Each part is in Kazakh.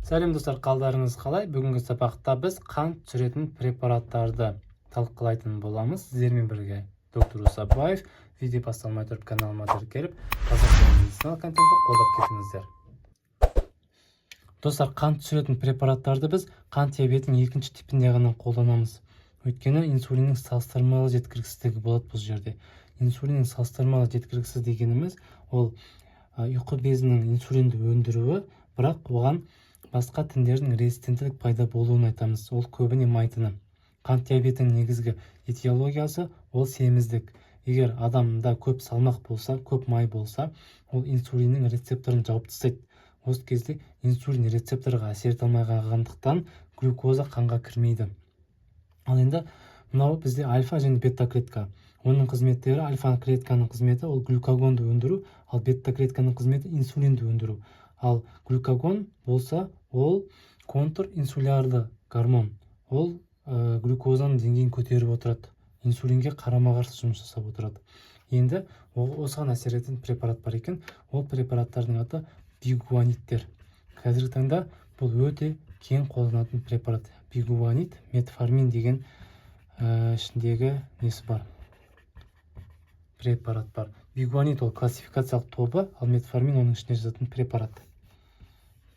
Сәлем достар, қалдарыңыз қалай? Бүгінгі сабақта біз қант түсіретін препараттарды талқылайтын боламыз. Сіздермен бірге доктор Усабаев. Видео басталмай тұрып каналыма тіркеліп, қазақша медициналық контентті қолдап кетіңіздер. Достар, қант түсіретін препараттарды біз қант диабетінің екінші типінде ғана қолданамыз. Өйткені инсулиннің салыстырмалы жеткіліксіздігі болады бұл жерде. Инсулиннің салыстырмалы жеткіліксіз дегеніміз ол ұйқы безінің инсулинді өндіруі, бірақ оған басқа тіндердің резистенттілік пайда болуын айтамыз. Ол көбіне майтыны. Қант диабетінің негізгі этиологиясы ол семіздік. Егер адамда көп салмақ болса, көп май болса, ол инсулиннің рецепторын жауып тастайды. Осы кезде инсулин рецепторға әсер ете алмай қалғандықтан глюкоза қанға кірмейді. Ал енді мынау бізде альфа және бета клетка. Оның қызметтері: альфа клетканың қызметі ол глюкагонды өндіру, ал бета клетканың қызметі инсулинді өндіру. Ал глюкагон болса, ол контринсулярды гормон. Ол глюкозаның деңгейін көтеріп отырады. Инсулинге қарама-қарсы жұмыс жасап отырады. Енді осыған әсер ететін препарат бар екен. Ол препараттардың аты бигуаниттер. Қазіргі таңда бұл өте кең қолданатын препарат. Бигуанит, метформин деген ішіндегі несі бар? Препарат бар. Бигуанит ол классификациялық тобы, ал метформин оның ішіне жататын препарат.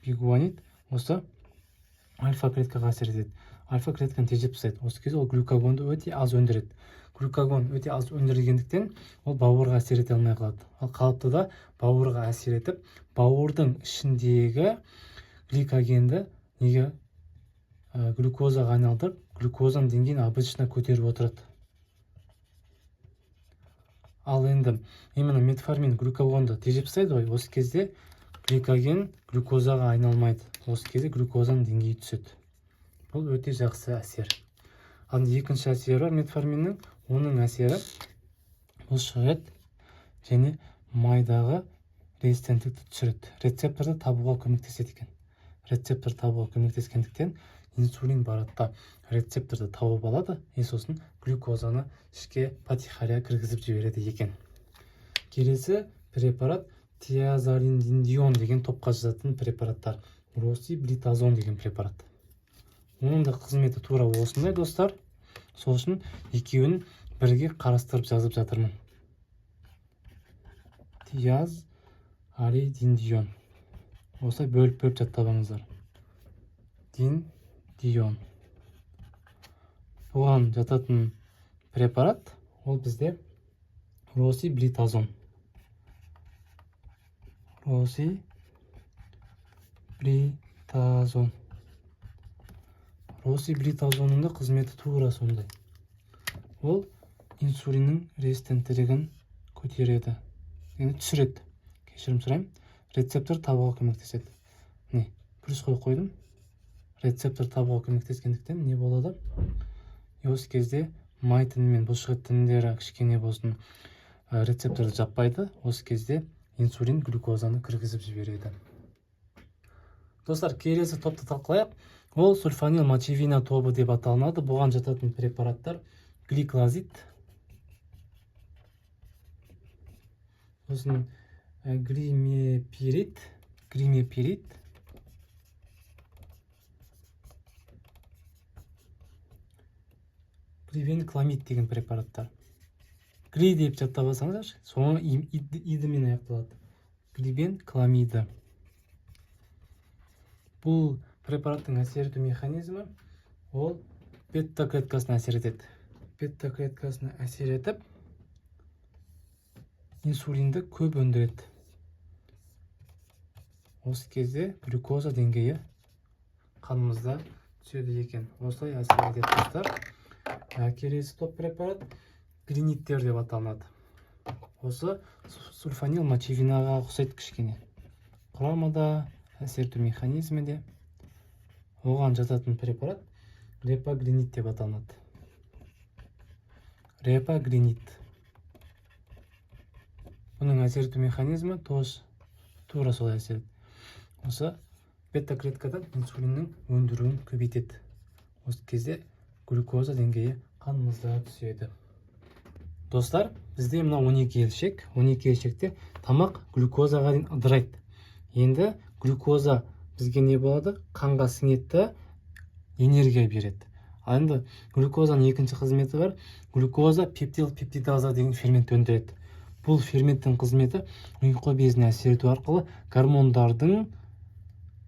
Бигуанит осы альфа клеткаға әсер етеді. Альфа клетканы тежеп тастайды. Осы кезде ол глюкагонды өте аз өндіреді. Глюкагон өте аз өндірілгендіктен ол бауырға әсер ете алмай қалады. Ал қалыптыда бауырға әсер етіп, бауырдың ішіндегі гликогенді глюкозаға айналдырып, глюкозаның деңгейін обычно көтеріп отырады. Ал енді именно метформин глюкагонды тежеп тастайды ғой. Осы кезде гликоген глюкозаға айналмайды. Осы кезде глюкозаның деңгейі түседі. Бұл өте жақсы әсер. Ал екінші әсері бар метформиннің. Оның әсері бұлшықет және майдағы резистенттікті түсіреді. Рецепторды табуға көмектеседі екен. Рецептор табуға көмектескендіктен инсулин барады, рецепторды тауып алады, сосын глюкозаны ішке патихария кіргізіп жібереді екен. Келесі препарат тиазолиндион деген топқа жататын препараттар. Росиблитазон деген препарат. Оның да қызметі тура осындай, достар. Сол үшін екеуін бірге қарастырып жазып жатырмын. Тиазолиндион. Осылай бөліп жаттап алыңыздар. Дион. Оған жататын препарат ол бізде росиблитазон. Росиблитазонның да қызметі тура сондай. Ол инсулиннің резистенттілігін көтереді. Түсіреді. Кешірім сұраймын. Рецептор табуға көмектеседі. Плюс қойдым. Рецептор табуға көмектескендіктен не болады? Осы кезде май тіні мен бұлшықет тіндері кішкене болсын рецепторды жаппайды. Осы кезде инсулин глюкозаны кіргізіп жібереді. Достар, келесі топты талқылайық. Ол сульфанил мочевина тобы деп аталынады. Бұған жататын препараттар гликлазид, сосын гримепирид, гливенкламид деген препараттар. Гли деп жаттап алсаңыздар, соңы идімен аяқталады. Гливенкламиді. Бұл препараттың әсер ету механизмі ол бета клеткасына әсер етеді. Бета клеткасына әсер етіп, инсулинді көп өндіреді. Осы кезде глюкоза деңгейі қанымызда түседі екен. Осылай әсер етеді, достар. Келесі топ препарат глиниттер деп аталынады. Осы сульфанил мочевинаға ұқсайды кішкене. Құрамы да, әсер ету механизмі де. Оған жататын препарат репаглинит деп аталынады. Репаглинит. Бұның әсер ету механизмі тура солай әсер етеді. Осы бета клеткадан инсулиннің өндіруін көбейтеді. Осы кезде глюкоза деңгейі қанымызда түседі. Достар, бізде мына 12 елшек. 12 елшекте тамақ глюкозаға дейін ыдырайды. Енді глюкоза бізге не болады? Қанға сіңеді, энергия береді. Ал енді глюкозаның екінші қызметі бар. Глюкоза пептидаза деген фермент өндіреді. Бұл ферменттің қызметі ұйқы безіне әсер ету арқылы гормондардың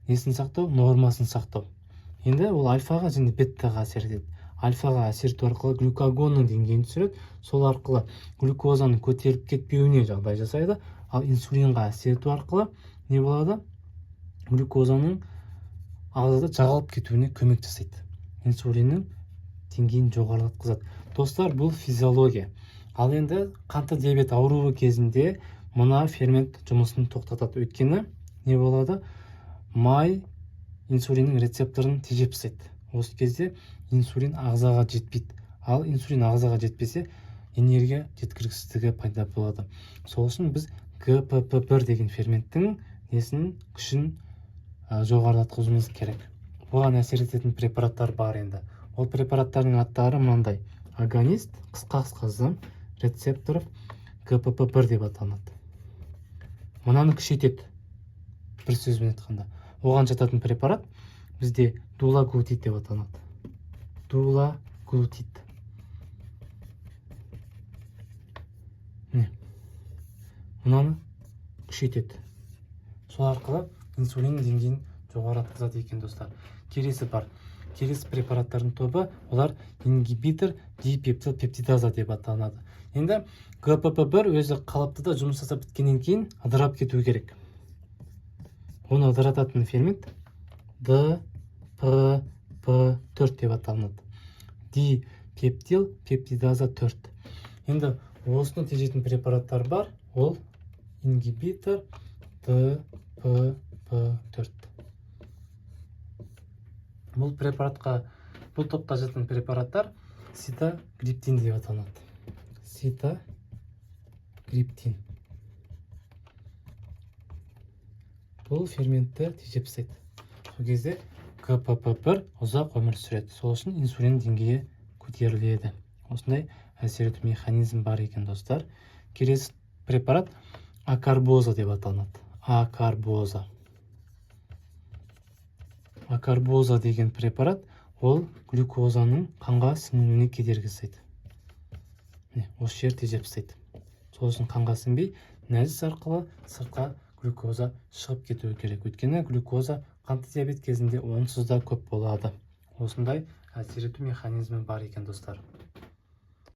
несін сақтау, нормасын сақтау. Енді ол альфаға және беттаға әсер етеді. Альфаға әсер ету арқылы глюкагонның деңгейін түсіреді. Сол арқылы глюкозаның көтеріліп кетпеуіне жағдай жасайды. Ал инсулинға әсер ету арқылы не болады? Глюкозаның ағзада жағалып кетуіне көмек жасайды. Инсулиннің деңгейін жоғарылатқызады. Достар, бұл физиология. Ал енді қанты диабет ауруы кезінде мына фермент жұмысын тоқтатады. Өйткені не болады? Май инсулиннің рецепторын тежеп тастайды. Осы кезде инсулин ағзаға жетпейді. Ал инсулин ағзаға жетпесе, энергия жеткіліксіздігі пайда болады. Сол үшін біз ГПП1 деген ферменттің күшін жоғарылатқызуымыз керек. Оған әсер ететін препараттар бар енді. Ол препараттардың аттары мынандай: агонист, қысқа рецепторов, ГПП1 деп аталады. Мынаны күшейтеді. Бір сөзбен айтқанда, оған жататын препарат бізде дулаглутид деп аталады. Дулаглутид. Мынаны күшейтеді. Сол арқылы инсулин деңгейін жоғарылатқызады екен, достар. Келесі бар. Келесі препараттардың тобы, олар ингибитор дипептидаза деп аталады. Енді ГПП1 өзі қалыптыда жұмыс жасап біткеннен кейін ыдырап кету керек. Оны ыдырататын фермент ДПП4 деп аталады. Дипептидаза 4. Енді осыны тежейтін препараттар бар. Ол ингибитор ДПП4. Бұл топқа жатқан препараттар ситагриптин деп аталады. Ситагриптин. Бұл ферментті тежеп тастайды. Сол кезде ГПП1 ұзақ өмір сүреді. Сол үшін инсулин деңгейі көтеріледі. Осындай әсер ету механизм бар екен, достар. Келесі препарат акарбоза деп аталады. Акарбоза деген препарат ол глюкозаның қанға сіңуіне кедергі жасайды. Осы жер тежеп тастайды. Сол үшін қанға сіңбей, нәжіс арқылы сыртқа глюкоза шығып кетуі керек. Өйткені глюкоза қанты диабет кезінде онсыз да көп болады. Осындай әсер ету механизмі бар екен, достар.